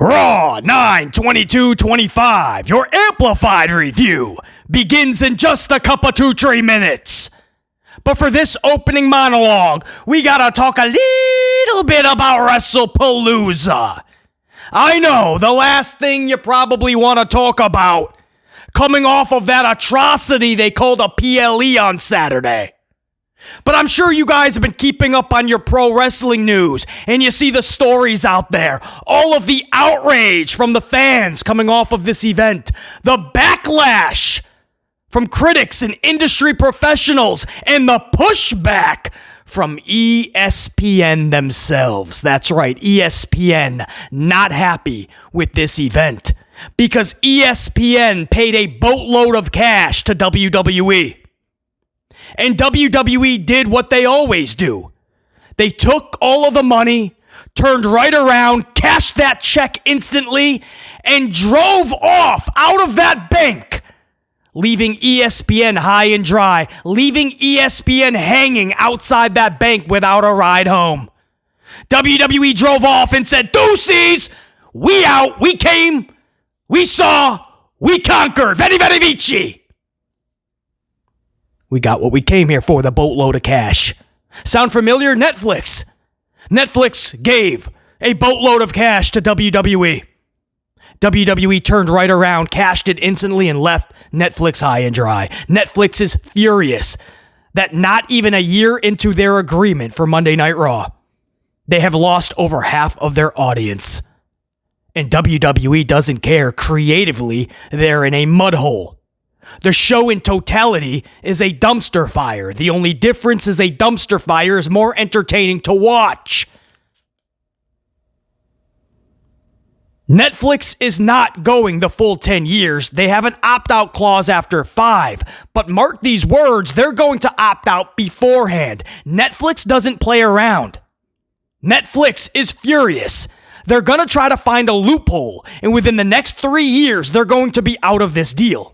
Raw 9/22/25, your amplified review, begins in just a couple 2-3 minutes. But for this opening monologue, we gotta talk a little bit about WrestlePalooza. I know, the last thing you probably want to talk about, coming off of that atrocity they called a PLE on Saturday. But I'm sure you guys have been keeping up on your pro wrestling news, and you see the stories out there, all of the outrage from the fans coming off of this event, the backlash from critics and industry professionals, and the pushback from ESPN themselves. That's right, ESPN not happy with this event because ESPN paid a boatload of cash to WWE. And WWE did what they always do. They took all of the money, turned right around, cashed that check instantly, and drove off out of that bank, leaving ESPN high and dry, leaving ESPN hanging outside that bank without a ride home. WWE drove off and said, "Deuces, we out, we came, we saw, we conquered, Veni Veni Vici." We got what we came here for, the boatload of cash. Sound familiar? Netflix. Netflix gave a boatload of cash to WWE. WWE turned right around, cashed it instantly, and left Netflix high and dry. Netflix is furious that not even a year into their agreement for Monday Night Raw, they have lost over half of their audience. And WWE doesn't care. Creatively, they're in a mud hole. The show in totality is a dumpster fire. The only difference is a dumpster fire is more entertaining to watch. Netflix is not going the full 10 years. They have an opt-out clause after 5. But mark these words, they're going to opt out beforehand. Netflix doesn't play around. Netflix is furious. They're going to try to find a loophole. And within the next 3 years, they're going to be out of this deal.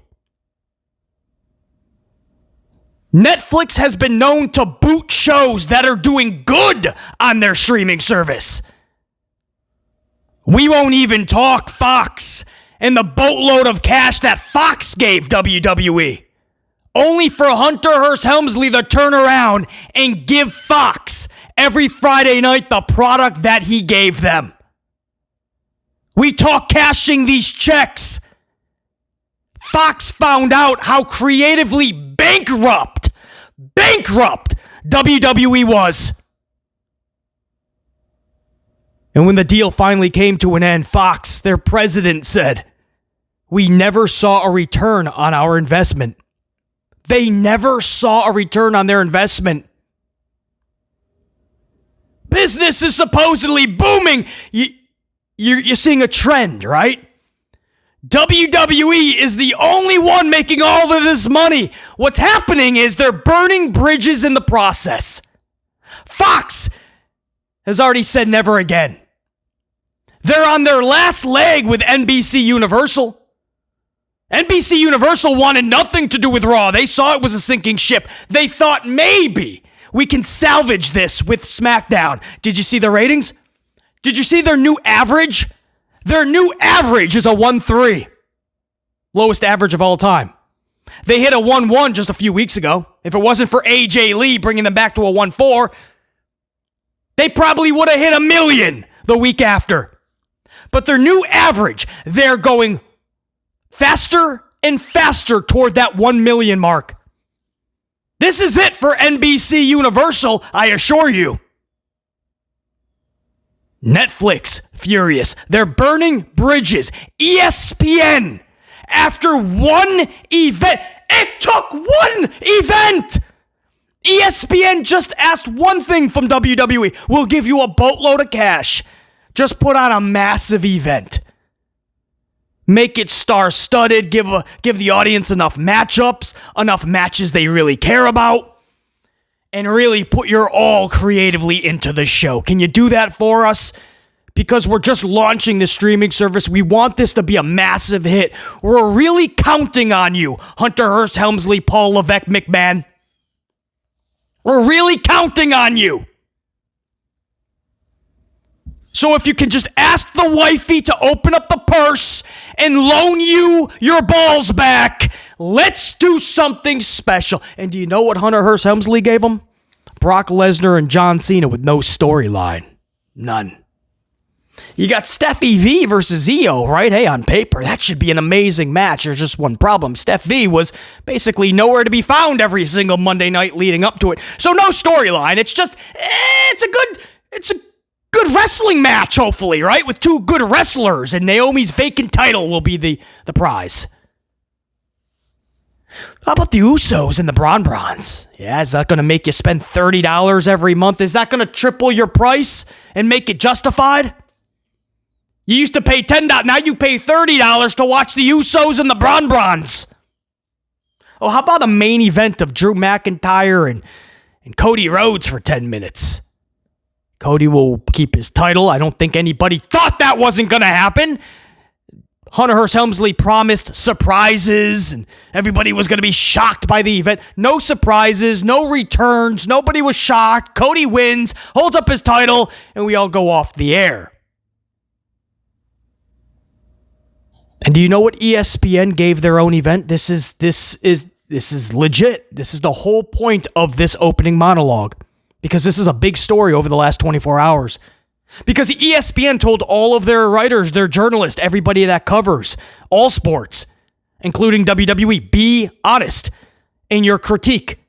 Netflix has been known to boot shows that are doing good on their streaming service. We won't even talk Fox and the boatload of cash that Fox gave WWE. Only for Hunter Hearst Helmsley to turn around and give Fox every Friday night the product that he gave them. We talk cashing these checks. Fox found out how creatively bankrupt WWE was. And when the deal finally came to an end, Fox, their president, said, "We never saw a return on our investment." They never saw a return on their investment. Business is supposedly booming. You're seeing a trend, right? WWE is the only one making all of this money. What's happening is they're burning bridges in the process. Fox has already said never again. They're on their last leg with NBC Universal. NBC Universal wanted nothing to do with Raw. They saw it was a sinking ship. They thought maybe we can salvage this with SmackDown. Did you see the ratings? Did you see their new average? Their new average is a 1.3. Lowest average of all time. They hit a 1.1 just a few weeks ago. If it wasn't for AJ Lee bringing them back to a 1.4, they probably would have hit 1 million the week after. But their new average, they're going faster and faster toward that 1 million mark. This is it for NBC Universal, I assure you. Netflix, furious. They're burning bridges. ESPN, after one event, it took one event. ESPN just asked one thing from WWE. We'll give you a boatload of cash. Just put on a massive event. Make it star-studded. Give the audience enough matchups, enough matches they really care about. And really put your all creatively into the show. Can you do that for us? Because we're just launching the streaming service. We want this to be a massive hit. We're really counting on you, Hunter Hearst Helmsley, Paul Levesque McMahon. We're really counting on you. So if you can just ask the wifey to open up the purse and loan you your balls back, let's do something special. And do you know what Hunter Hearst Helmsley gave him? Brock Lesnar and John Cena with no storyline. None. You got Steffi V versus Io, right? Hey, on paper, that should be an amazing match. There's just one problem. Steph V was basically nowhere to be found every single Monday night leading up to it. So no storyline. It's just, it's a good wrestling match, hopefully, right? With two good wrestlers, and Naomi's vacant title will be the prize. How about the Usos and the Bron? Yeah, is that going to make you spend $30 every month? Is that going to triple your price and make it justified? You used to pay $10, now you pay $30 to watch the Usos and the Bron. Oh, how about a main event of Drew McIntyre and Cody Rhodes for 10 minutes? Cody will keep his title. I don't think anybody thought that wasn't going to happen. Hunter Hearst Helmsley promised surprises, and everybody was going to be shocked by the event. No surprises, no returns. Nobody was shocked. Cody wins, holds up his title, and we all go off the air. And do you know what ESPN gave their own event? This is legit. This is the whole point of this opening monologue, because this is a big story over the last 24 hours. Because ESPN told all of their writers, their journalists, everybody that covers all sports, including WWE, be honest in your critique.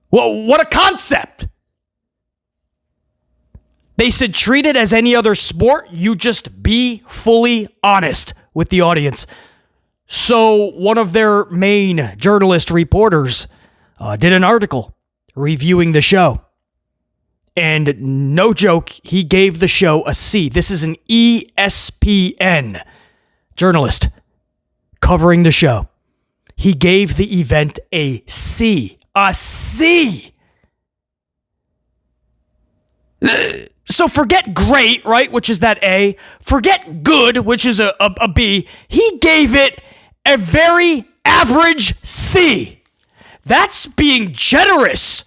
Well, what a concept. They said, treat it as any other sport. You just be fully honest with the audience. So one of their main journalist reporters did an article reviewing the show. And no joke, he gave the show a C. This is an ESPN journalist covering the show. He gave the event a C. A C! So forget great, right, which is that A. Forget good, which is a B. He gave it a very average C. That's being generous.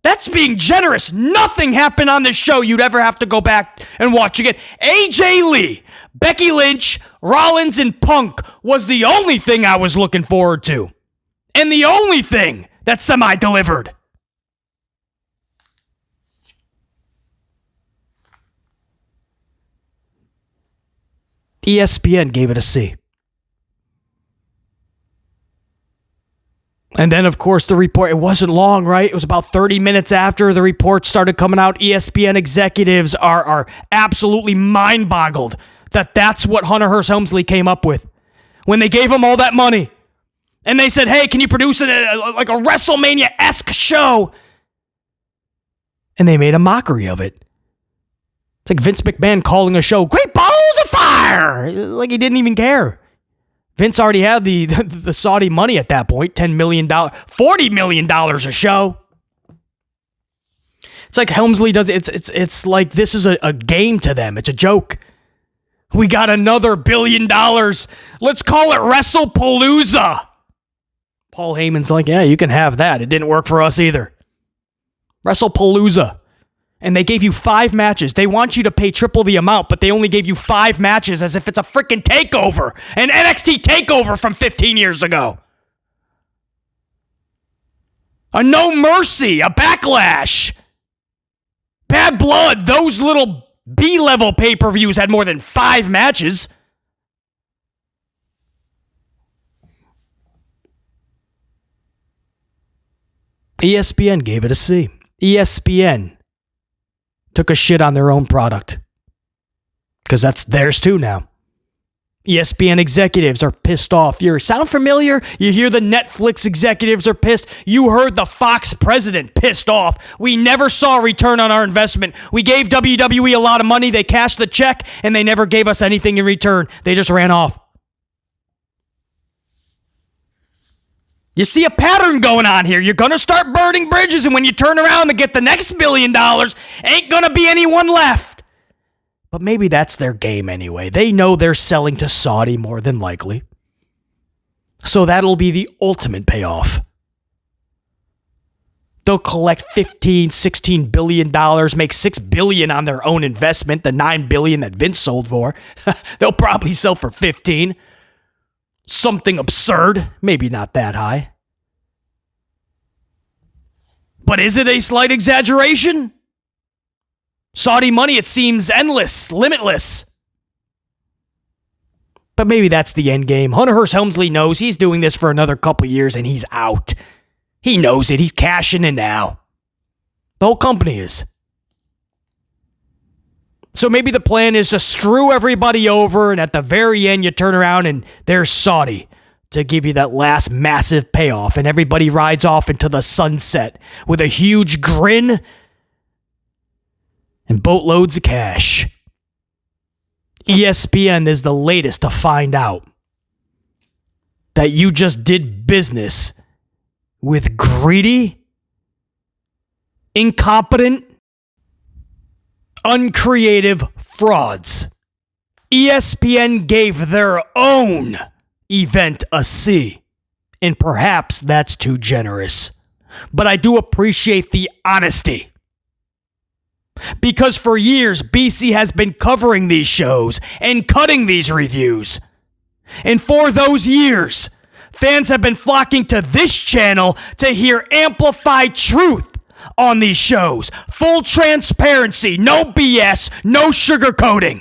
That's being generous. Nothing happened on this show you'd ever have to go back and watch again. AJ Lee, Becky Lynch, Rollins, and Punk was the only thing I was looking forward to. And the only thing that semi-delivered. ESPN gave it a C. And then, of course, the report, it wasn't long, right? It was about 30 minutes after the report started coming out. ESPN executives are absolutely mind-boggled that that's what Hunter Hearst Helmsley came up with. When they gave him all that money. And they said, hey, can you produce like a WrestleMania-esque show? And they made a mockery of it. It's like Vince McMahon calling a show, Great Balls of Fire! Like he didn't even care. Vince already had the Saudi money at that point, $10 million, $40 million a show. It's like Helmsley does it. It's like this is a game to them. It's a joke. We got another $1 billion. Let's call it WrestlePalooza. Paul Heyman's like, yeah, you can have that. It didn't work for us either. WrestlePalooza. And they gave you 5 matches. They want you to pay triple the amount, but they only gave you 5 matches as if it's a freaking takeover. An NXT takeover from 15 years ago. A No Mercy, a Backlash. Bad Blood, those little B-level pay-per-views had more than 5 matches. ESPN gave it a C. ESPN took a shit on their own product. Because that's theirs too now. ESPN executives are pissed off. You sound familiar? You hear the Netflix executives are pissed. You heard the Fox president pissed off. We never saw a return on our investment. We gave WWE a lot of money. They cashed the check, and they never gave us anything in return. They just ran off. You see a pattern going on here. You're going to start burning bridges, and when you turn around and get the next $1 billion, ain't going to be anyone left. But maybe that's their game anyway. They know they're selling to Saudi more than likely. So that'll be the ultimate payoff. They'll collect $15-16 billion, make $6 billion on their own investment, the $9 billion that Vince sold for. They'll probably sell for 15. Something absurd, maybe not that high. But is it a slight exaggeration? Saudi money, it seems endless, limitless. But maybe that's the end game. Hunter Hearst Helmsley knows he's doing this for another couple years and he's out. He knows it. He's cashing in now. The whole company is. So maybe the plan is to screw everybody over, and at the very end, you turn around and there's Saudi to give you that last massive payoff, and everybody rides off into the sunset with a huge grin and boatloads of cash. ESPN is the latest to find out that you just did business with greedy, incompetent, uncreative frauds. ESPN gave their own event a C, and perhaps that's too generous. But I do appreciate the honesty. Because for years, BC has been covering these shows and cutting these reviews. And for those years, fans have been flocking to this channel to hear amplified truth on these shows. Full transparency, no BS, no sugarcoating.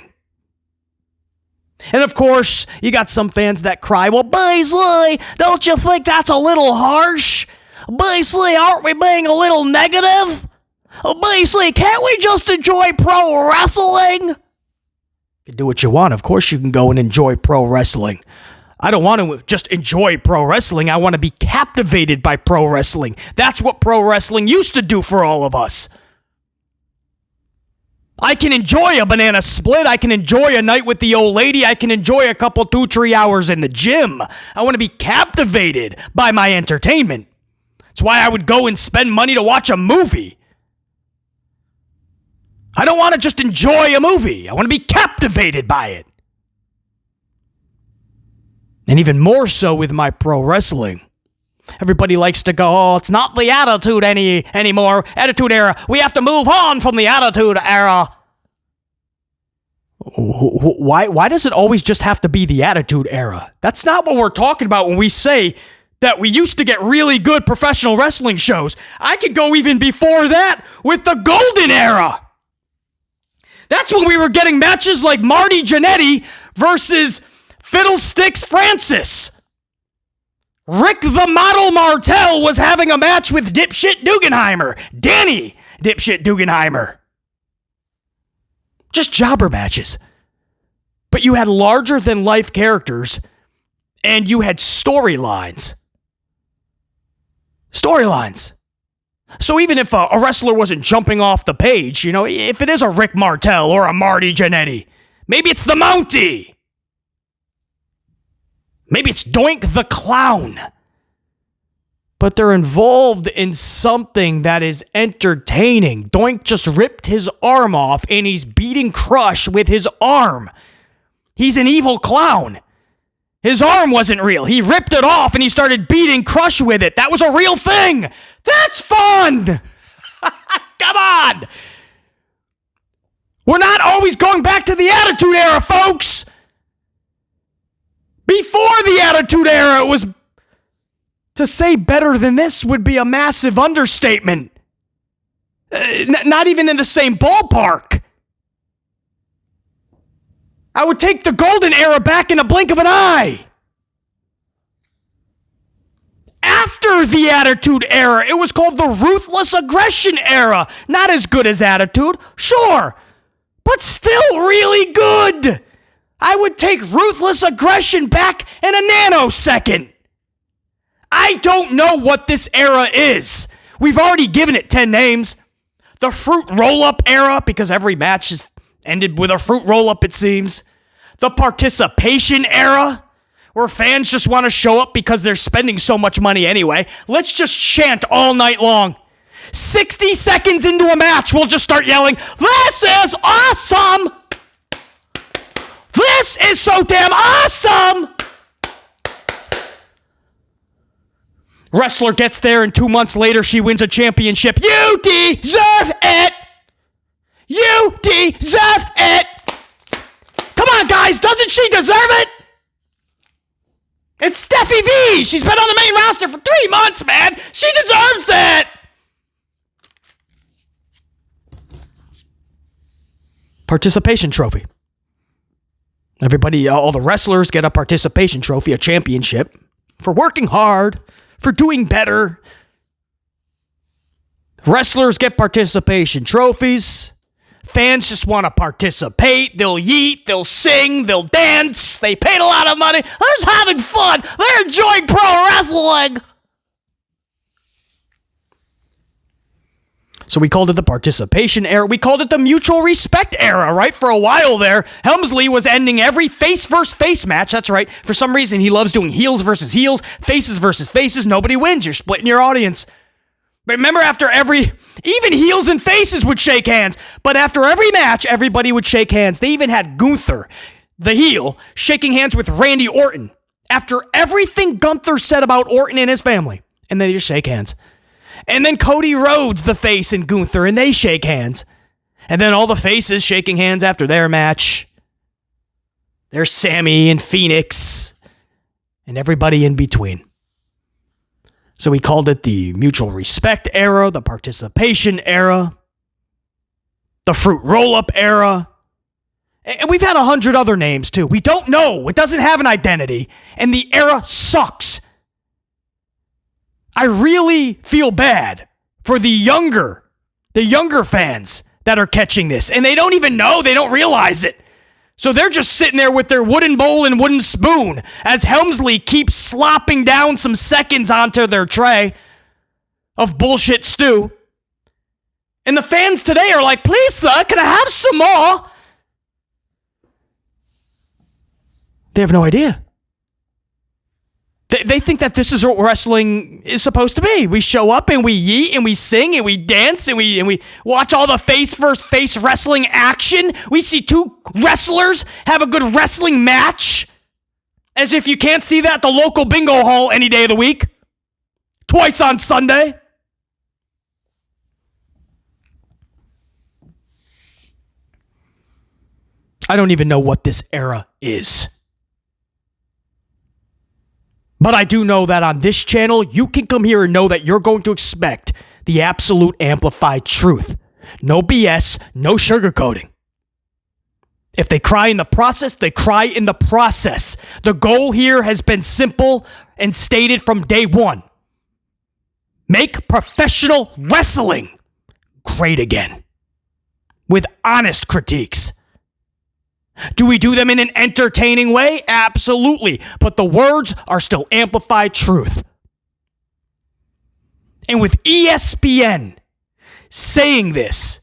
And of course, you got some fans that cry, well, Baisley, don't you think that's a little harsh? Baisley, aren't we being a little negative? Baisley, can't we just enjoy pro wrestling? You can do what you want. Of course you can go and enjoy pro wrestling. I don't want to just enjoy pro wrestling. I want to be captivated by pro wrestling. That's what pro wrestling used to do for all of us. I can enjoy a banana split. I can enjoy a night with the old lady. I can enjoy a couple 2-3 hours in the gym. I want to be captivated by my entertainment. That's why I would go and spend money to watch a movie. I don't want to just enjoy a movie. I want to be captivated by it. And even more so with my pro wrestling. Everybody likes to go, oh, it's not the Attitude anymore. Attitude Era. We have to move on from the Attitude Era. Why does it always just have to be the Attitude Era? That's not what we're talking about when we say that we used to get really good professional wrestling shows. I could go even before that with the Golden Era. That's when we were getting matches like Marty Jannetty versus Fiddlesticks Francis. Rick the Model Martel was having a match with Dipshit Dugenheimer. Danny Dipshit Dugenheimer. Just jobber matches. But you had larger than life characters and you had storylines. Storylines. So even if a wrestler wasn't jumping off the page, you know, if it is a Rick Martel or a Marty Jannetty, maybe it's the Mountie. Maybe it's Doink the Clown. But they're involved in something that is entertaining. Doink just ripped his arm off and he's beating Crush with his arm. He's an evil clown. His arm wasn't real. He ripped it off and he started beating Crush with it. That was a real thing. That's fun. Come on. We're not always going back to the Attitude Era, folks. Before the Attitude Era, it was... To say better than this would be a massive understatement. Not even in the same ballpark. I would take the Golden Era back in a blink of an eye. After the Attitude Era, it was called the Ruthless Aggression Era. Not as good as Attitude, sure, but still really good. I would take Ruthless Aggression back in a nanosecond. I don't know what this era is. We've already given it 10 names. The Fruit Roll-Up Era, because every match is ended with a fruit roll-up, it seems. The Participation Era, where fans just want to show up because they're spending so much money anyway. Let's just chant all night long. 60 seconds into a match, we'll just start yelling, "This is awesome! This is so damn awesome!" Wrestler gets there and 2 months later she wins a championship. You deserve it! You deserve it! Come on, guys, doesn't she deserve it? It's Steffi V. She's been on the main roster for 3 months, man. She deserves it. Participation trophy. Everybody, all the wrestlers get a participation trophy, a championship, for working hard, for doing better. Wrestlers get participation trophies. Fans just want to participate. They'll yeet, they'll sing, they'll dance. They paid a lot of money. They're just having fun. They're enjoying pro wrestling. So we called it the participation era. We called it the mutual respect era, right? For a while there, Helmsley was ending every face versus face match. That's right. For some reason, he loves doing heels versus heels, faces versus faces. Nobody wins. You're splitting your audience. But remember, even heels and faces would shake hands. But after every match, everybody would shake hands. They even had Gunther, the heel, shaking hands with Randy Orton. After everything Gunther said about Orton and his family. And they just shake hands. And then Cody Rhodes, the face, and Gunther, and they shake hands. And then all the faces shaking hands after their match. There's Sammy and Phoenix. And everybody in between. So we called it the mutual respect era, the participation era, the fruit roll-up era. And we've had 100 other names too. We don't know. It doesn't have an identity. And the era sucks. I really feel bad for the younger fans that are catching this. And they don't even know. They don't realize it. So they're just sitting there with their wooden bowl and wooden spoon as Helmsley keeps slopping down some seconds onto their tray of bullshit stew. And the fans today are like, please, sir, can I have some more? They have no idea. They think that this is what wrestling is supposed to be. We show up and we yeet and we sing and we dance and we watch all the face versus face wrestling action. We see two wrestlers have a good wrestling match. As if you can't see that at the local bingo hall any day of the week. Twice on Sunday. I don't even know what this era is. But I do know that on this channel, you can come here and know that you're going to expect the absolute amplified truth. No BS, no sugarcoating. If they cry in the process, they cry in the process. The goal here has been simple and stated from day one. Make professional wrestling great again. With honest critiques. Do we do them in an entertaining way? Absolutely. But the words are still amplified truth. And with ESPN saying this,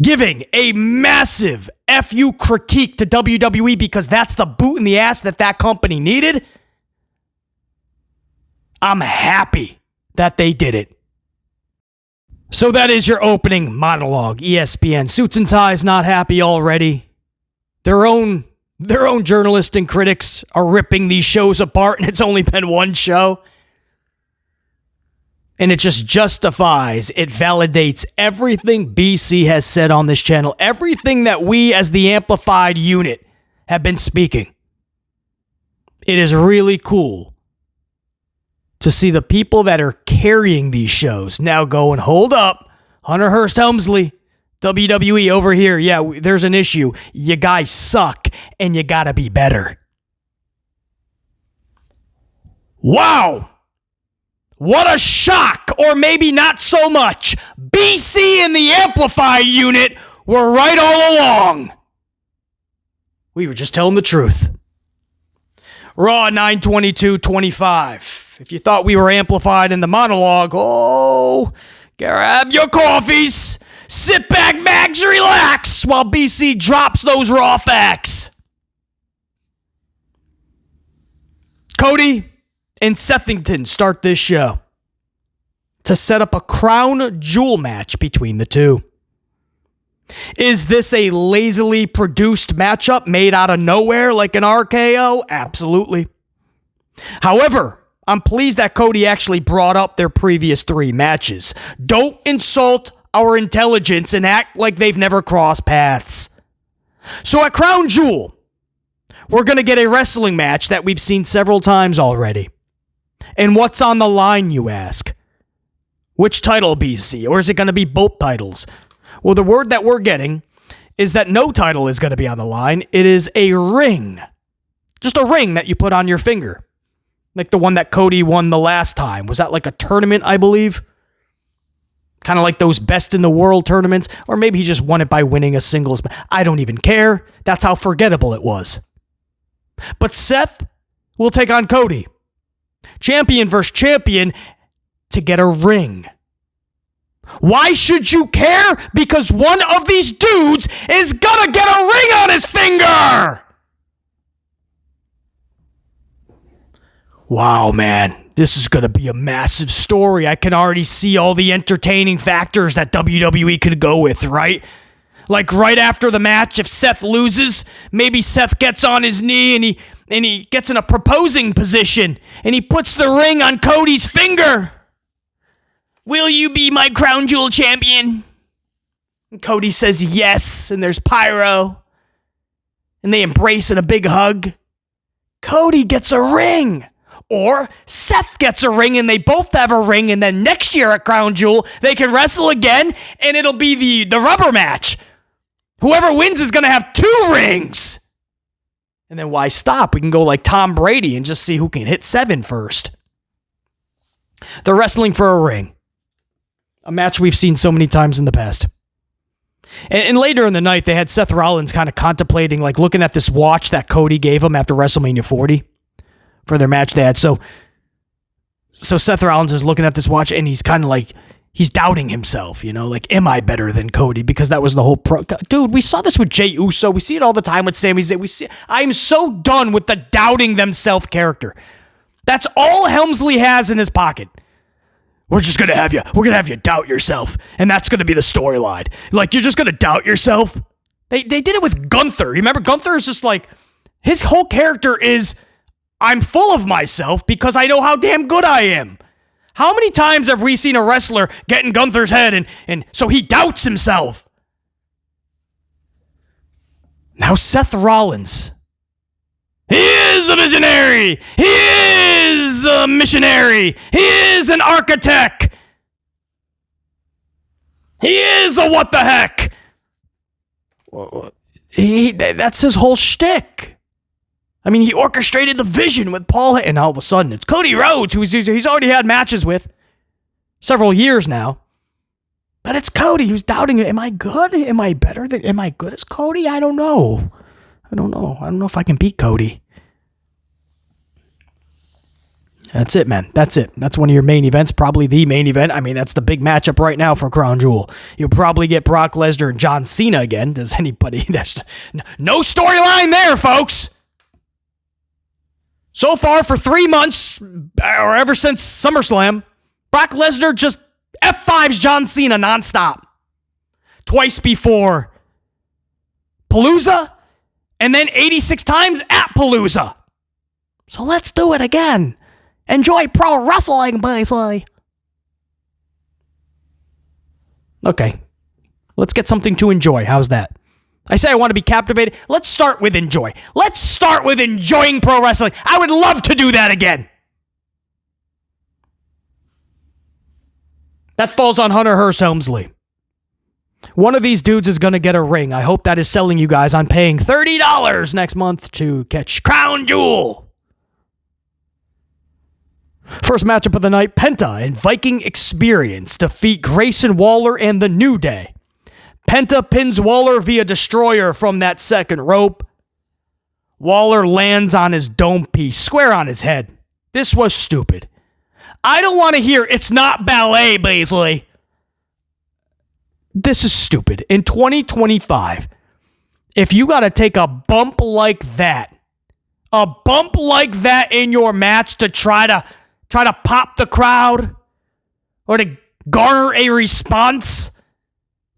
giving a massive FU critique to WWE because that's the boot in the ass that company needed, I'm happy that they did it. So that is your opening monologue. ESPN Suits and Ties not happy already. Their own journalists and critics are ripping these shows apart, and it's only been one show. And it just justifies, it validates everything BC has said on this channel, everything that we as the amplified unit have been speaking. It is really cool to see the people that are carrying these shows now go and hold up. Hunter Hearst Helmsley, WWE over here. Yeah, there's an issue. You guys suck and you gotta be better. Wow. What a shock, or maybe not so much. BC and the Amplified unit were right all along. We were just telling the truth. Raw 9/22/25. If you thought we were amplified in the monologue, grab your coffees, sit back, Mags, relax, while BC drops those raw facts. Cody and Sethington start this show to set up a crown jewel match between the two. Is this a lazily produced matchup made out of nowhere like an RKO? Absolutely. However, I'm pleased that Cody actually brought up their previous 3 matches. Don't insult our intelligence and act like they've never crossed paths. So at Crown Jewel, we're going to get a wrestling match that we've seen several times already. And what's on the line, you ask? Which title, BC? Or is it going to be both titles? Well, the word that we're getting is that no title is going to be on the line. It is a ring. Just a ring that you put on your finger. Like the one that Cody won the last time. Was that like a tournament, I believe? Kind of like those best in the world tournaments. Or maybe he just won it by winning a singles. I don't even care. That's how forgettable it was. But Seth will take on Cody. Champion versus champion to get a ring. Why should you care? Because one of these dudes is gonna get a ring on his finger! Wow, man. This is gonna be a massive story. I can already see all the entertaining factors that WWE could go with, right? Like right after the match, if Seth loses, maybe Seth gets on his knee and he gets in a proposing position and he puts the ring on Cody's finger. Will you be my Crown Jewel champion? And Cody says yes, and there's pyro. And they embrace in a big hug. Cody gets a ring. Or Seth gets a ring and they both have a ring, and then next year at Crown Jewel, they can wrestle again and it'll be the rubber match. Whoever wins is going to have 2 rings. And then why stop? We can go like Tom Brady and just see who can hit 7 first. They're wrestling for a ring. A match we've seen so many times in the past. And later in the night, they had Seth Rollins kind of contemplating, like looking at this watch that Cody gave him after WrestleMania 40 for their match they had. So Seth Rollins is looking at this watch and he's kind of like, he's doubting himself, you know, like, am I better than Cody? Because that was the whole dude, we saw this with Jey Uso. We see it all the time with Sami Zayn. I'm so done with the doubting themselves character. That's all Helmsley has in his pocket. We're going to have you doubt yourself. And that's going to be the storyline. Like, you're just going to doubt yourself. They did it with Gunther. You remember Gunther is just like, his whole character is, I'm full of myself because I know how damn good I am. How many times have we seen a wrestler get in Gunther's head and so he doubts himself? Now Seth Rollins. He is a visionary. He is a missionary. He is an architect. He is a what the heck. That's his whole shtick. I mean, he orchestrated the vision with Paul, and all of a sudden it's Cody Rhodes, who he's already had matches with several years now. But it's Cody who's doubting it. Am I good? Am I better? Am I good as Cody? I don't know. I don't know if I can beat Cody. That's it, man. That's it. That's one of your main events, probably the main event. I mean, that's the big matchup right now for Crown Jewel. You'll probably get Brock Lesnar and John Cena again. Does anybody? There's no storyline there, folks. So far, for 3 months, or ever since SummerSlam, Brock Lesnar just F5s John Cena nonstop. Twice before Palooza, and then 86 times at Palooza. So let's do it again. Enjoy pro wrestling, basically. Okay. Let's get something to enjoy. How's that? I say I want to be captivated. Let's start with enjoy. Let's start with enjoying pro wrestling. I would love to do that again. That falls on Hunter Hearst Helmsley. One of these dudes is going to get a ring. I hope that is selling you guys. I'm paying $30 next month to catch Crown Jewel. First matchup of the night, Penta and Viking Experience defeat Grayson Waller and the New Day. Penta pins Waller via destroyer from that second rope. Waller lands on his dome piece, square on his head. This was stupid. I don't want to hear it's not ballet, Baisley. This is stupid. In 2025, if you got to take a bump like that in your match to try to pop the crowd or to garner a response,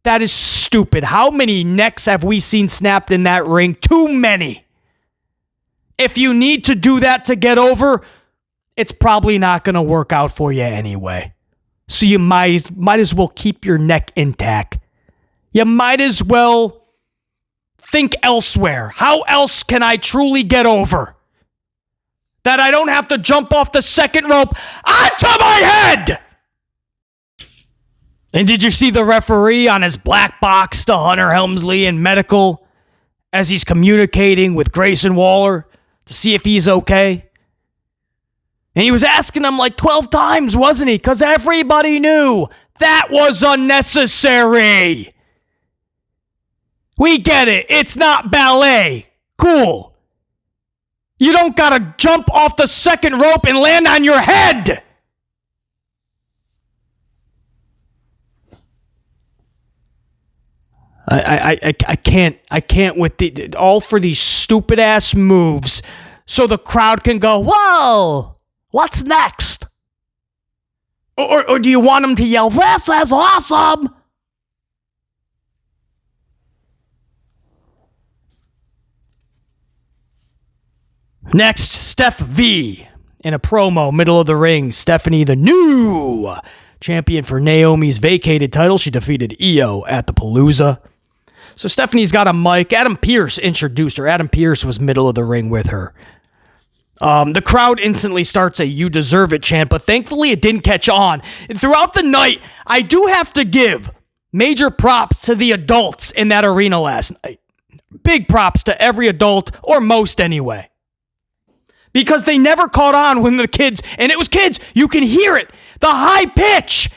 that is stupid. How many necks have we seen snapped in that ring? Too many. If you need to do that to get over, it's probably not going to work out for you anyway. So you might as well keep your neck intact. You might as well think elsewhere. How else can I truly get over that I don't have to jump off the second rope onto my head? And did you see the referee on his black box to Hunter Helmsley in medical as he's communicating with Grayson Waller to see if he's okay? And he was asking him like 12 times, wasn't he? Because everybody knew that was unnecessary. We get it. It's not ballet. Cool. You don't got to jump off the second rope and land on your head. I can't with all for these stupid ass moves so the crowd can go, whoa, what's next? Or do you want them to yell, this is awesome? Next, Steph V. In a promo, middle of the ring, Stephanie, the new champion for Naomi's vacated title. She defeated Io at the Palooza. So Stephanie's got a mic. Adam Pearce introduced her. Adam Pearce was middle of the ring with her. The crowd instantly starts a "You deserve it" chant, but thankfully it didn't catch on. And throughout the night, I do have to give major props to the adults in that arena last night. Big props to every adult, or most anyway. Because they never caught on when the kids, and it was kids, you can hear it, the high pitch.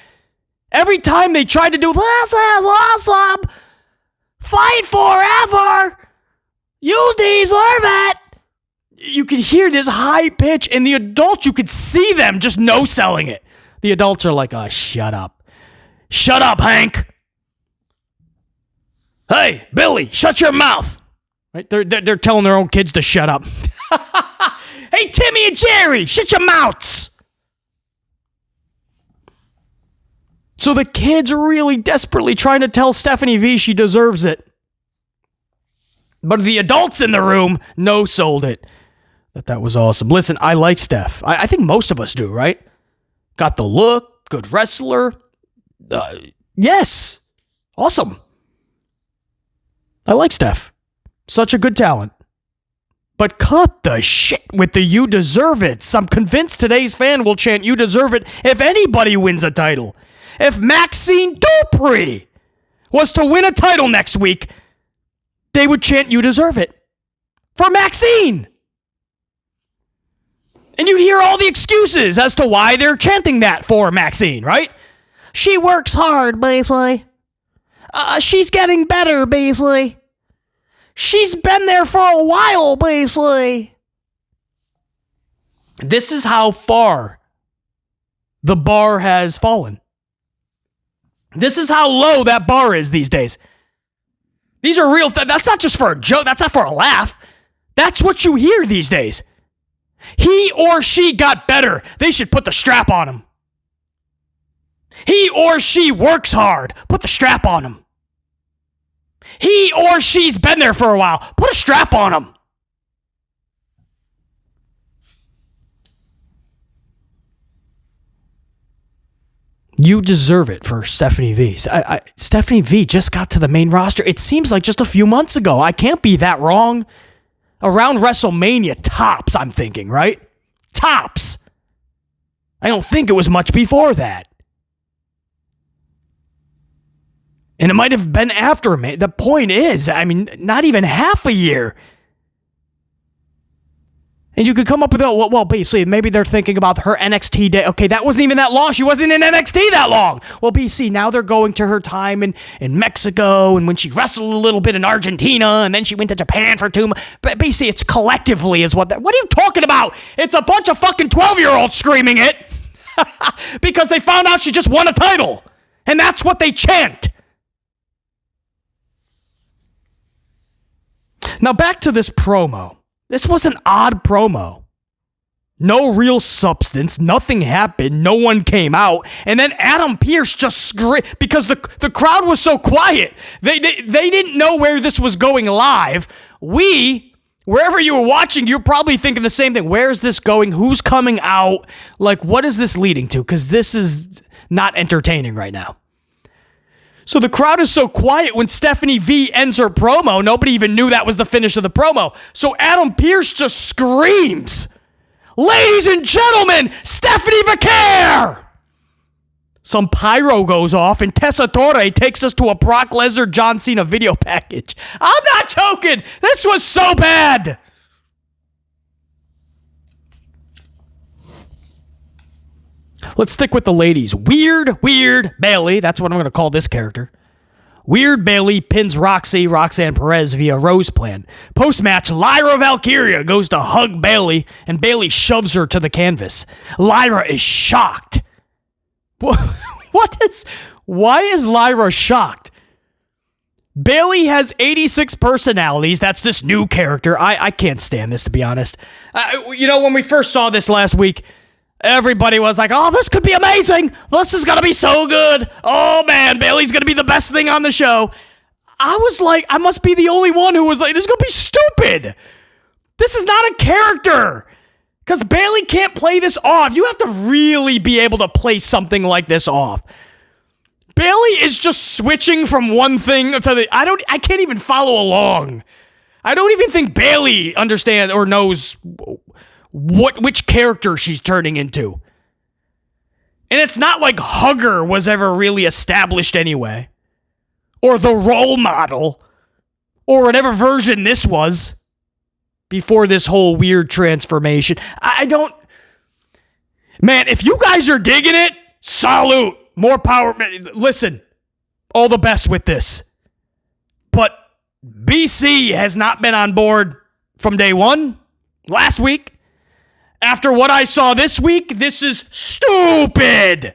Every time they tried to do, this is awesome, fight forever, you deserve it. You could hear this high pitch, and the adults, you could see them just no-selling it. The adults are like, oh, shut up. Shut up, Hank. Hey, Billy, shut your mouth. Right? They're telling their own kids to shut up. Hey, Timmy and Jerry, shut your mouths. So the kids are really desperately trying to tell Stephanie V she deserves it. But the adults in the room no-sold it. That was awesome. Listen, I like Steph. I think most of us do, right? Got the look, good wrestler. Yes. Awesome. I like Steph. Such a good talent. But cut the shit with the "you deserve it." I'm convinced today's fan will chant "you deserve it" if anybody wins a title. If Maxine Dupree was to win a title next week, they would chant "you deserve it" for Maxine. And you'd hear all the excuses as to why they're chanting that for Maxine, right? She works hard, basically. She's getting better, basically. She's been there for a while, basically. This is how far the bar has fallen. This is how low that bar is these days. These are real. That's not just for a joke. That's not for a laugh. That's what you hear these days. He or she got better. They should put the strap on him. He or she works hard. Put the strap on him. He or she's been there for a while. Put a strap on him. You deserve it for Stephanie V. Stephanie V just got to the main roster. It seems like just a few months ago. I can't be that wrong. Around WrestleMania, tops, I'm thinking, right? Tops. I don't think it was much before that. And it might have been after me. The point is, I mean, not even half a year. And you could come up with, well, BC, maybe they're thinking about her NXT day. Okay, that wasn't even that long. She wasn't in NXT that long. Well, BC, now they're going to her time in Mexico, and when she wrestled a little bit in Argentina, and then she went to Japan for 2 months. But BC, it's collectively is what are you talking about? It's a bunch of fucking 12-year-olds screaming it because they found out she just won a title. And that's what they chant. Now back to this promo. This was an odd promo. No real substance. Nothing happened. No one came out. And then Adam Pearce just screamed because the crowd was so quiet. They didn't know where this was going live. We Wherever you were watching, you're probably thinking the same thing. Where is this going? Who's coming out? Like, what is this leading to? Because this is not entertaining right now. So the crowd is so quiet when Stephanie V ends her promo. Nobody even knew that was the finish of the promo. So Adam Pearce just screams, "Ladies and gentlemen, Stephanie Vaquer!" Some pyro goes off, and Tessa Torre takes us to a Brock Lesnar John Cena video package. I'm not joking. This was so bad. Let's stick with the ladies. Weird Bayley. That's what I'm going to call this character. Weird Bayley pins Roxanne Perez via Rose Plan. Post-match, Lyra Valkyria goes to hug Bayley, and Bayley shoves her to the canvas. Lyra is shocked. Why is Lyra shocked? Bayley has 86 personalities. That's this new character. I can't stand this, to be honest. When we first saw this last week, everybody was like, "Oh, this could be amazing. This is going to be so good. Oh, man, Bayley's going to be the best thing on the show." I was like, I must be the only one who was like, this is going to be stupid. This is not a character. Because Bayley can't play this off. You have to really be able to play something like this off. Bayley is just switching from one thing to the... I can't even follow along. I don't even think Bayley understands or knows which character she's turning into. And it's not like Hugger was ever really established anyway. Or the role model. Or whatever version this was. Before this whole weird transformation. Man, if you guys are digging it, salute. More power. Listen, all the best with this. But BC has not been on board from day one. Last week. After what I saw this week, this is stupid.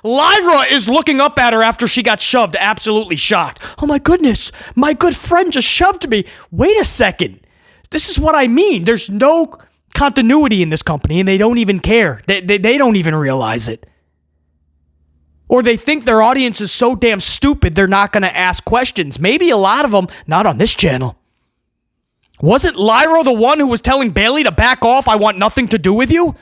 Lyra is looking up at her after she got shoved, absolutely shocked. "Oh my goodness, my good friend just shoved me." Wait a second. This is what I mean. There's no continuity in this company, and they don't even care. They don't even realize it. Or they think their audience is so damn stupid, they're not going to ask questions. Maybe a lot of them, not on this channel. Wasn't Lyra the one who was telling Bayley to back off? "I want nothing to do with you"?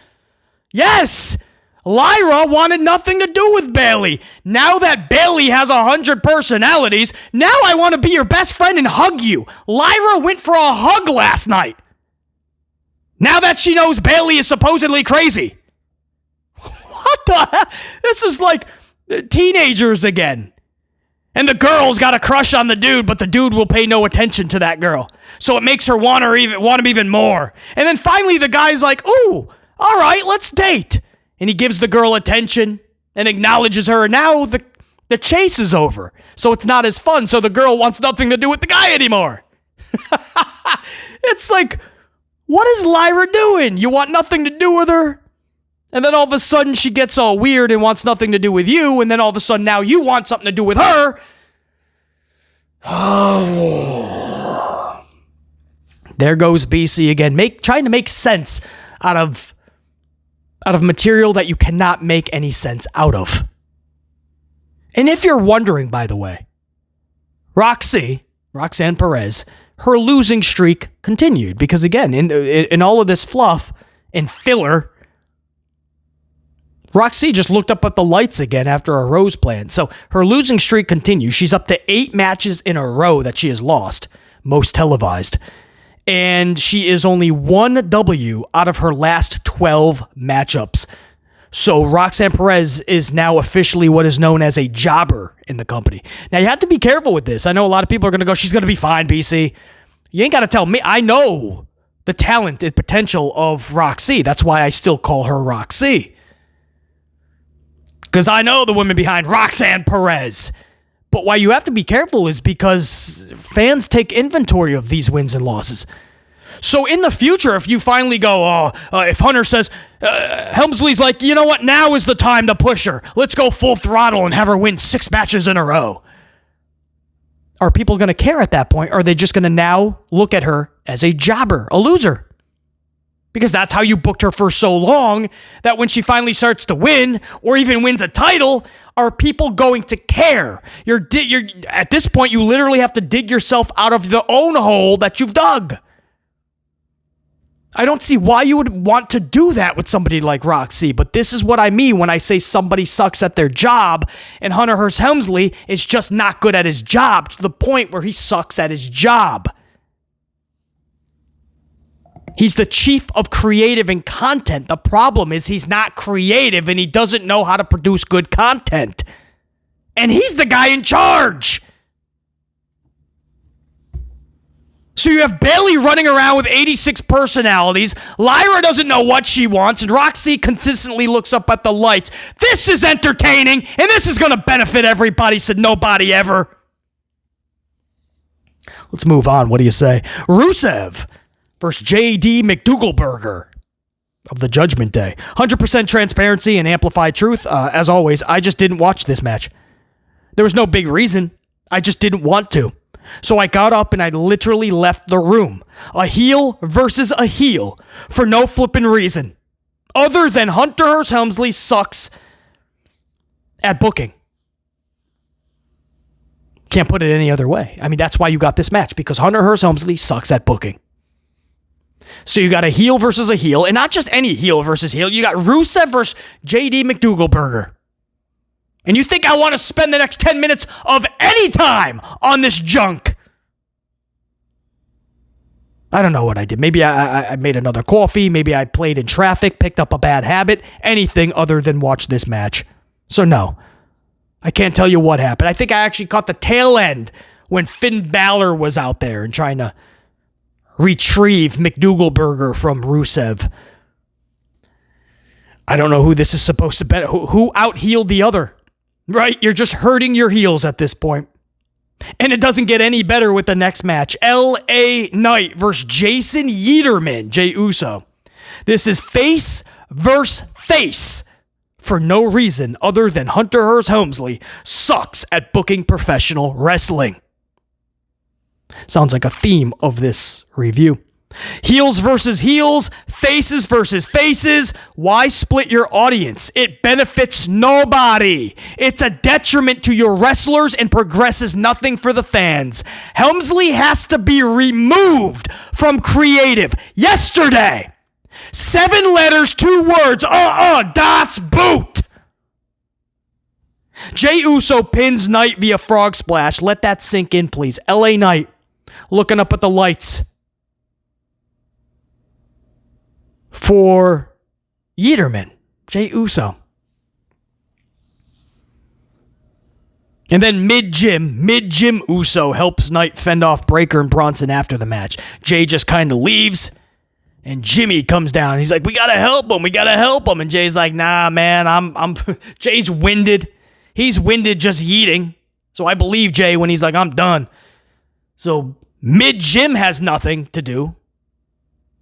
Yes! Lyra wanted nothing to do with Bayley. Now that Bayley has 100 personalities, now I want to be your best friend and hug you. Lyra went for a hug last night. Now that she knows Bayley is supposedly crazy. What the hell? This is like teenagers again. And the girl's got a crush on the dude, but the dude will pay no attention to that girl. So it makes her want him even more. And then finally the guy's like, "Ooh, all right, let's date." And he gives the girl attention and acknowledges her. And now the chase is over. So it's not as fun. So the girl wants nothing to do with the guy anymore. It's like, what is Lyra doing? You want nothing to do with her? And then all of a sudden she gets all weird and wants nothing to do with you. And then all of a sudden now you want something to do with her. Oh. There goes BC again. Trying to make sense out of material that you cannot make any sense out of. And if you're wondering, by the way, Roxanne Perez, her losing streak continued. Because again, in all of this fluff and filler, Roxy just looked up at the lights again after a Rose Plan. So her losing streak continues. She's up to 8 matches in a row that she has lost, most televised. And she is only 1 W out of her last 12 matchups. So Roxanne Perez is now officially what is known as a jobber in the company. Now you have to be careful with this. I know a lot of people are going to go, "She's going to be fine, BC." You ain't got to tell me. I know the talent and potential of Roxy. That's why I still call her Roxy. Because I know the woman behind Roxanne Perez. But why you have to be careful is because fans take inventory of these wins and losses. So in the future, if you finally go, if Hunter says, Helmsley's like, "You know what? Now is the time to push her. Let's go full throttle and have her win 6 matches in a row." Are people going to care at that point? Or are they just going to now look at her as a jobber, a loser? Because that's how you booked her for so long, that when she finally starts to win or even wins a title, are people going to care? You're at this point, you literally have to dig yourself out of the own hole that you've dug. I don't see why you would want to do that with somebody like Roxy, but this is what I mean when I say somebody sucks at their job, and Hunter Hearst Helmsley is just not good at his job to the point where he sucks at his job. He's the chief of creative and content. The problem is he's not creative and he doesn't know how to produce good content. And he's the guy in charge. So you have Bayley running around with 86 personalities. Lyra doesn't know what she wants, and Roxy consistently looks up at the lights. This is entertaining, and this is going to benefit everybody, said nobody ever. Let's move on. What do you say? Rusev versus J.D. McDougalburger of the Judgment Day. 100% transparency and amplified truth. As always, I just didn't watch this match. There was no big reason. I just didn't want to. So I got up and I literally left the room. A heel versus a heel for no flippin' reason. Other than Hunter Hearst Helmsley sucks at booking. Can't put it any other way. I mean, that's why you got this match, because Hunter Hearst Helmsley sucks at booking. So you got a heel versus a heel, and not just any heel versus heel. You got Rusev versus J.D. McDougalburger. And you think I want to spend the next 10 minutes of any time on this junk? I don't know what I did. Maybe I made another coffee. Maybe I played in traffic, picked up a bad habit. Anything other than watch this match. So no, I can't tell you what happened. I think I actually caught the tail end when Finn Balor was out there and trying to retrieve McDougalburger from Rusev. I don't know who this is supposed to bet. Who out-heeled the other? Right? You're just hurting your heels at this point. And it doesn't get any better with the next match. L.A. Knight versus Jason Yeaterman, Jey Uso. This is face versus face for no reason other than Hunter Hearst Helmsley sucks at booking professional wrestling. Sounds like a theme of this review. Heels versus heels, faces versus faces. Why split your audience? It benefits nobody. It's a detriment to your wrestlers and progresses nothing for the fans. Helmsley has to be removed from creative yesterday. 7 letters, 2 words. Das Boot. Jey Uso pins Knight via frog splash. Let that sink in, please. LA Knight looking up at the lights for Yeaterman, Jey Uso. And then mid-gym Uso helps Knight fend off Breakker and Bronson after the match. Jey just kind of leaves, and Jimmy comes down. He's like, we gotta help him. And Jay's like, nah, man, I'm Jay's winded. He's winded just yeeting. So I believe Jay when he's like, I'm done. So mid-gym has nothing to do.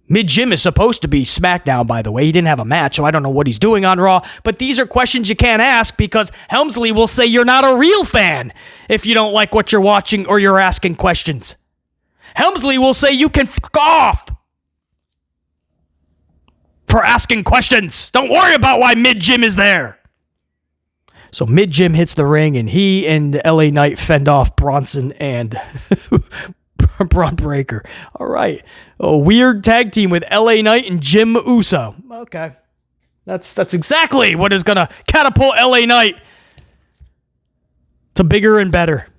Mid-gym is supposed to be SmackDown, by the way. He didn't have a match, so I don't know what he's doing on Raw. But these are questions you can't ask because Helmsley will say you're not a real fan if you don't like what you're watching or you're asking questions. Helmsley will say you can fuck off for asking questions. Don't worry about why mid-gym is there. So mid-gym hits the ring, and he and LA Knight fend off Bronson and Braun Breaker. All right. A weird tag team with LA Knight and Jim Uso. Okay. That's exactly what is going to catapult LA Knight to bigger and better.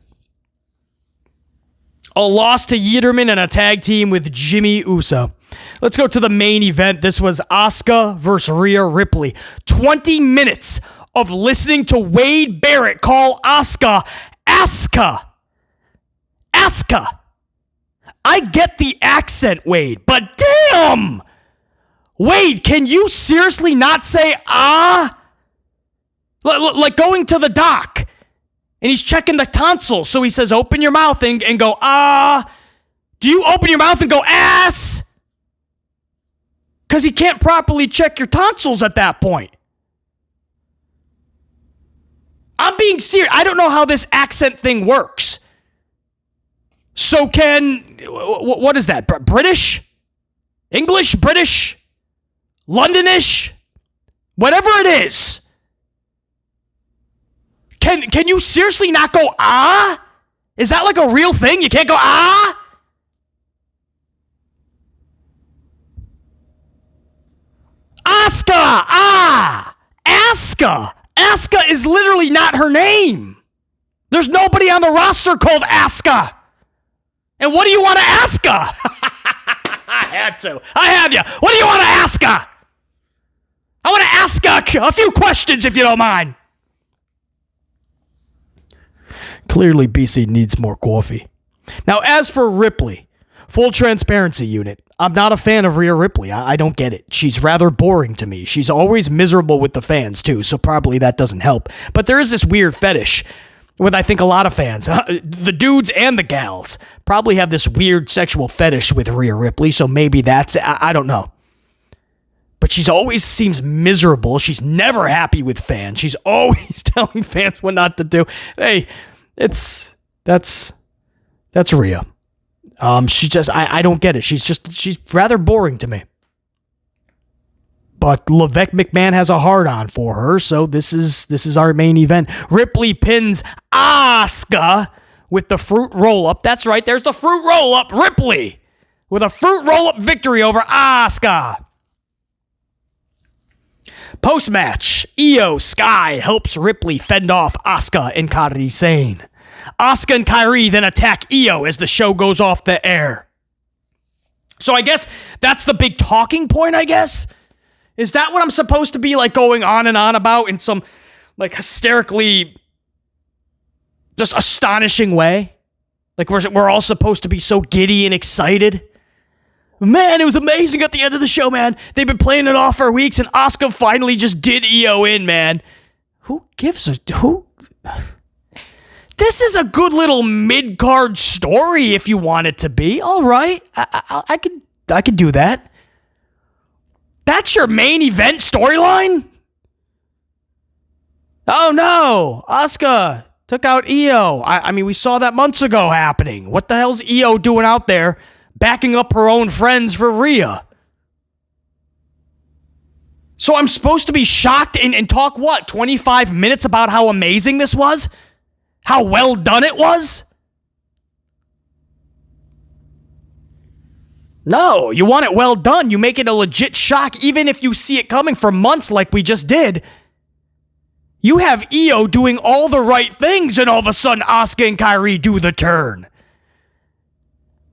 A loss to Yeaterman and a tag team with Jimmy Uso. Let's go to the main event. This was Asuka versus Rhea Ripley. 20 minutes of listening to Wade Barrett call Asuka Asuka. I get the accent, Wade, but damn! Wade, can you seriously not say ah? Like going to the doc, and he's checking the tonsils, so he says open your mouth and go ah. Do you open your mouth and go ass? Because he can't properly check your tonsils at that point. I'm being serious. I don't know how this accent thing works. So what is that? British? English? British? Londonish? Whatever it is. Can you seriously not go ah? Is that like a real thing? You can't go ah? Asuka! Asuka! Asuka is literally not her name. There's nobody on the roster called Asuka. And what do you want to ask her? I had you. What do you want to ask her? I want to ask her a few questions if you don't mind. Clearly, BC needs more coffee. Now, as for Ripley, full transparency unit, I'm not a fan of Rhea Ripley. I don't get it. She's rather boring to me. She's always miserable with the fans, too, so probably that doesn't help. But there is this weird fetish with, I think, a lot of fans. The dudes and the gals probably have this weird sexual fetish with Rhea Ripley, so maybe that's, I don't know. But she's always seems miserable. She's never happy with fans. She's always telling fans what not to do. Hey, that's Rhea. She just, I don't get it. She's rather boring to me. But Levesque McMahon has a hard-on for her, so this is our main event. Ripley pins Asuka with the fruit roll-up. That's right, there's the fruit roll-up. Ripley with a fruit roll-up victory over Asuka. Post-match, Io Sky helps Ripley fend off Asuka and Kairi Sane. Asuka and Kairi then attack Io as the show goes off the air. So I guess that's the big talking point, I guess? Is that what I'm supposed to be like going on and on about in some like hysterically just astonishing way? Like we're all supposed to be so giddy and excited? Man, it was amazing at the end of the show, man. They've been playing it off for weeks and Asuka finally just did Io in, man. Who gives a... Who... This is a good little mid-card story if you want it to be. All right. I could do that. That's your main event storyline? Oh no, Asuka took out Io. I mean, we saw that months ago happening. What the hell's Io doing out there backing up her own friends for Rhea? So I'm supposed to be shocked and talk, 25 minutes about how amazing this was? How well done it was? No, you want it well done. You make it a legit shock, even if you see it coming for months like we just did. You have Io doing all the right things, and all of a sudden, Asuka and Kairi do the turn.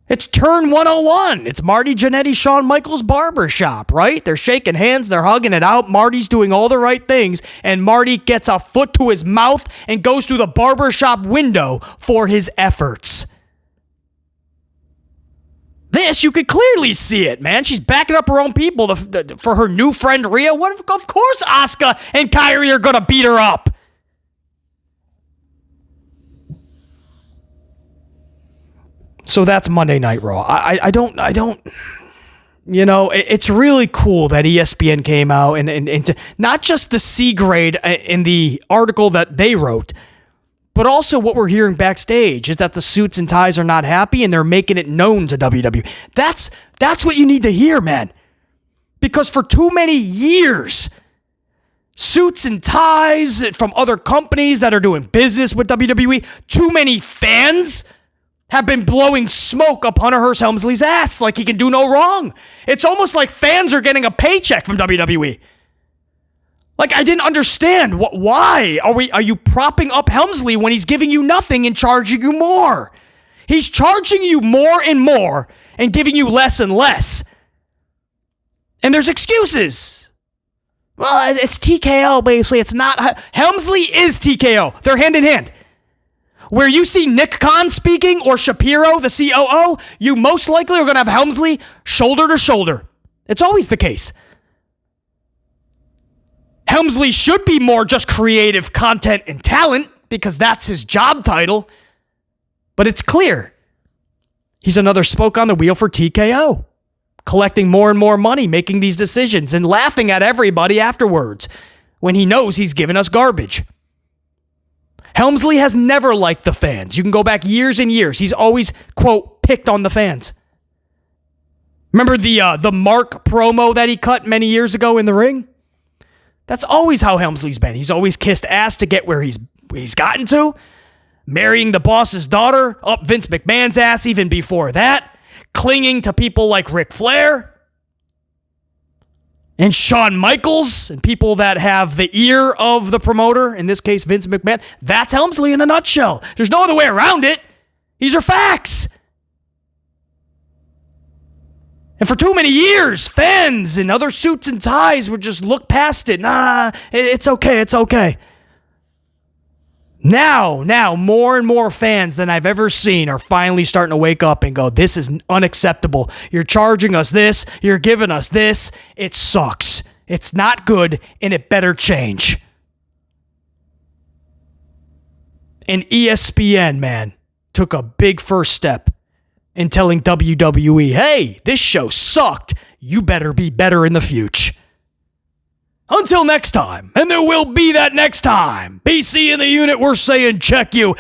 It's turn 101. It's Marty Jannetty, Shawn Michaels barbershop, right? They're shaking hands, they're hugging it out. Marty's doing all the right things, and Marty gets a foot to his mouth and goes through the barbershop window for his efforts. This, you could clearly see it, man. She's backing up her own people for her new friend Rhea. Of course Asuka and Kairi are going to beat her up. So that's Monday Night Raw. I don't, you know, it's really cool that ESPN came out and not just the C grade in the article that they wrote, but also what we're hearing backstage is that the suits and ties are not happy and they're making it known to WWE. That's what you need to hear, man. Because for too many years, suits and ties from other companies that are doing business with WWE, too many fans have been blowing smoke up Hunter Hearst Helmsley's ass like he can do no wrong. It's almost like fans are getting a paycheck from WWE. Like, I didn't understand. Why? Are you propping up Helmsley when he's giving you nothing and charging you more? He's charging you more and more and giving you less and less. And there's excuses. Well, it's TKO, basically. It's not. Helmsley is TKO. They're hand in hand. Where you see Nick Khan speaking or Shapiro, the COO, you most likely are going to have Helmsley shoulder to shoulder. It's always the case. Helmsley should be more just creative content and talent because that's his job title. But it's clear he's another spoke on the wheel for TKO, collecting more and more money, making these decisions and laughing at everybody afterwards when he knows he's giving us garbage. Helmsley has never liked the fans. You can go back years and years. He's always, quote, picked on the fans. Remember the Mark promo that he cut many years ago in the ring? That's always how Helmsley's been. He's always kissed ass to get where he's gotten to. Marrying the boss's daughter, up Vince McMahon's ass even before that. Clinging to people like Ric Flair. And Shawn Michaels and people that have the ear of the promoter, in this case Vince McMahon, that's Helmsley in a nutshell. There's no other way around it. These are facts. And for too many years, fans in other suits and ties would just look past it. Nah, it's okay, it's okay. Now, more and more fans than I've ever seen are finally starting to wake up and go, this is unacceptable. You're charging us this. You're giving us this. It sucks. It's not good, and it better change. And ESPN, man, took a big first step in telling WWE, hey, this show sucked. You better be better in the future. Until next time, and there will be that next time. BC in the unit, we're saying check you.